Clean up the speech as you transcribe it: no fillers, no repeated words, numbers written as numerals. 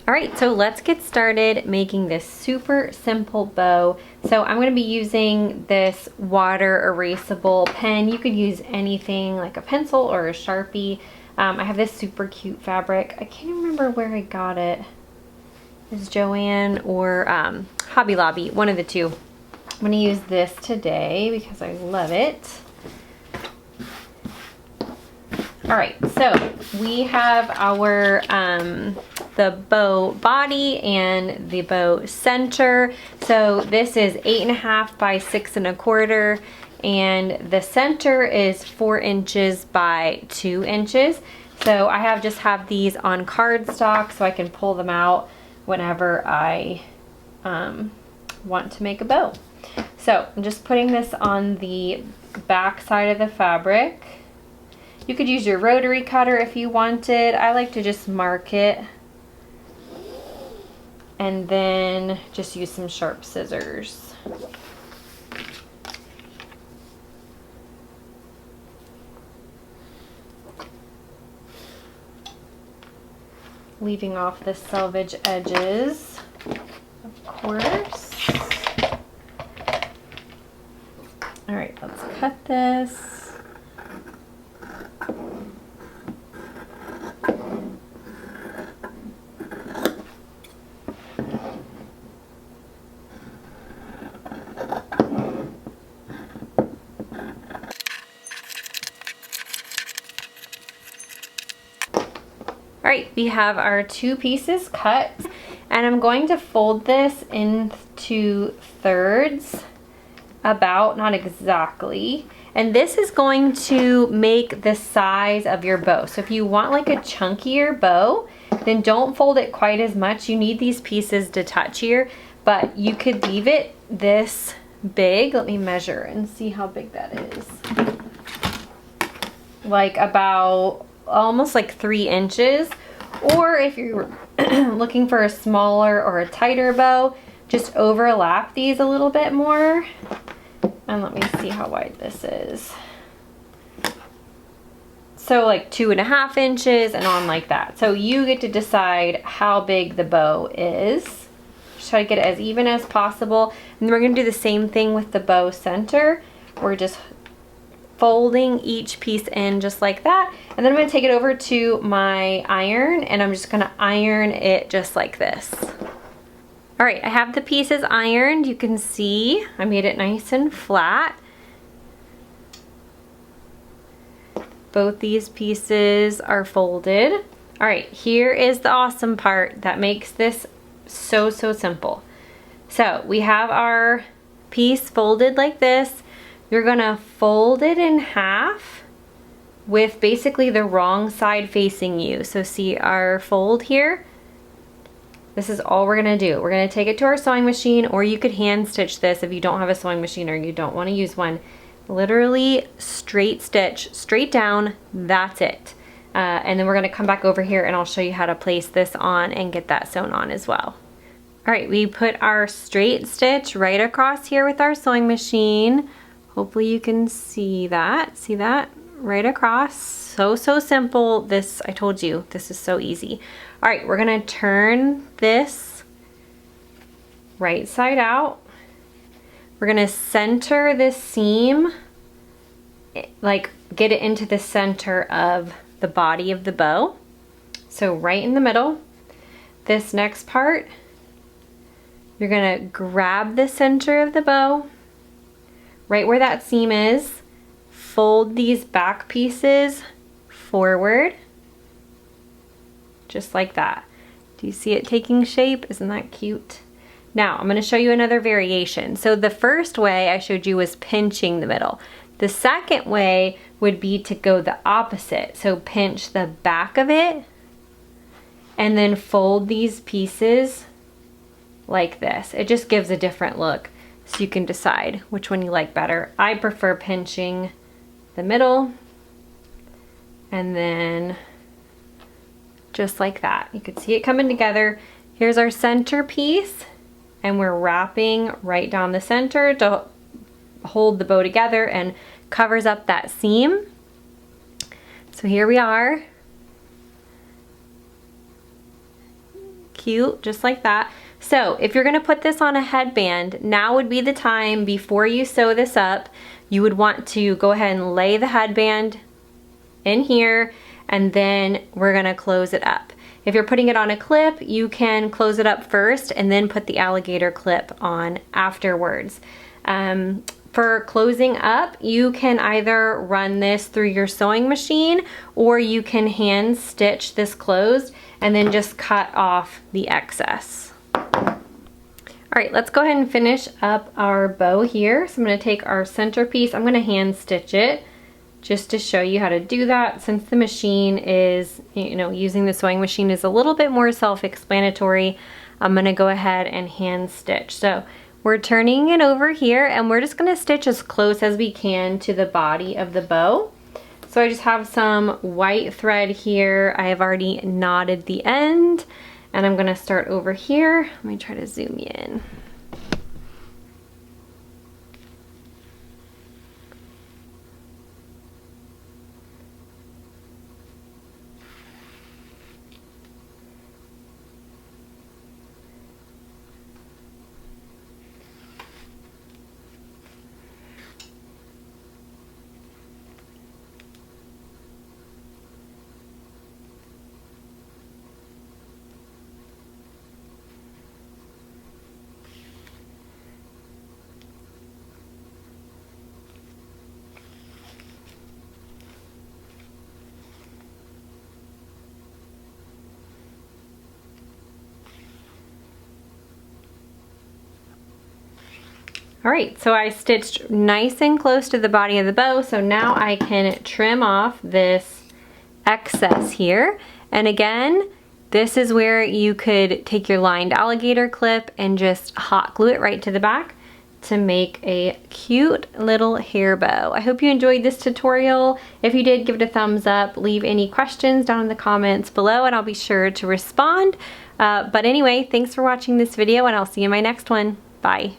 All right, so let's get started making this super simple bow. So I'm gonna be using this water erasable pen. You could use anything like a pencil or a Sharpie. I have this super cute fabric. I can't remember where I got it. It's Joann or Hobby Lobby, one of the two. I'm gonna use this today because I love it. All right, so we have our the bow body and the bow center. So this is 8.5 by 6 1/4, and the center is 4 inches by 2 inches. So I just have these on cardstock so I can pull them out whenever I want to make a bow. So I'm just putting this on the back side of the fabric. You could use your rotary cutter if you wanted. I like to just mark it and then just use some sharp scissors. Leaving off the selvage edges, of course. All right, let's cut this. All right, we have our 2 pieces cut, and I'm going to fold this into thirds, about, not exactly. And this is going to make the size of your bow. So if you want like a chunkier bow, then don't fold it quite as much. You need these pieces to touch here, but you could leave it this big. Let me measure and see how big that is. Like about almost like 3 inches. Or if you're looking for a smaller or a tighter bow, just overlap these a little bit more. And let me see how wide this is. So like 2.5 inches and on like that. So you get to decide how big the bow is. Just try to get it as even as possible. And we're gonna do the same thing with the bow center. We're just folding each piece in just like that. And then I'm gonna take it over to my iron and I'm just gonna iron it just like this. All right, I have the pieces ironed. You can see I made it nice and flat. Both these pieces are folded. All right, here is the awesome part that makes this so simple. So we have our piece folded like this. You're gonna fold it in half with basically the wrong side facing you. So see our fold here? This is all we're gonna do. We're gonna take it to our sewing machine, or you could hand stitch this if you don't have a sewing machine or you don't wanna use one. Literally straight stitch, straight down, that's it. And then we're gonna come back over here and I'll show you how to place this on and get that sewn on as well. All right, we put our straight stitch right across here with our sewing machine. Hopefully you can see that. See that? Right across. So simple. This, I told you, this is so easy. All right, we're gonna turn this right side out. We're gonna center this seam, like get it into the center of the body of the bow. So right in the middle. This next part, you're gonna grab the center of the bow, right where that seam is, fold these back pieces forward, just like that. Do you see it taking shape? Isn't that cute? Now, I'm gonna show you another variation. So the first way I showed you was pinching the middle. The second way would be to go the opposite. So pinch the back of it and then fold these pieces like this. It just gives a different look. So you can decide which one you like better. I prefer pinching the middle and then just like that. You can see it coming together. Here's our center piece and we're wrapping right down the center to hold the bow together and covers up that seam. So here we are. cute, just like that. So if you're gonna put this on a headband, now would be the time before you sew this up. You would want to go ahead and lay the headband in here, and then we're gonna close it up. If you're putting it on a clip, you can close it up first and then put the alligator clip on afterwards. For closing up, you can either run this through your sewing machine, or you can hand stitch this closed and then just cut off the excess. All right, let's go ahead and finish up our bow here. So I'm gonna take our centerpiece, I'm gonna hand stitch it just to show you how to do that. Since the machine is, using the sewing machine is a little bit more self-explanatory, I'm gonna go ahead and hand stitch. So we're turning it over here, and we're just gonna stitch as close as we can to the body of the bow. So I just have some white thread here. I have already knotted the end, and I'm gonna start over here. Let me try to zoom in. All right, so I stitched nice and close to the body of the bow, so now I can trim off this excess here. And again, this is where you could take your lined alligator clip and just hot glue it right to the back to make a cute little hair bow. I hope you enjoyed this tutorial. If you did, give it a thumbs up. Leave any questions down in the comments below and I'll be sure to respond. But anyway, thanks for watching this video and I'll see you in my next one. Bye.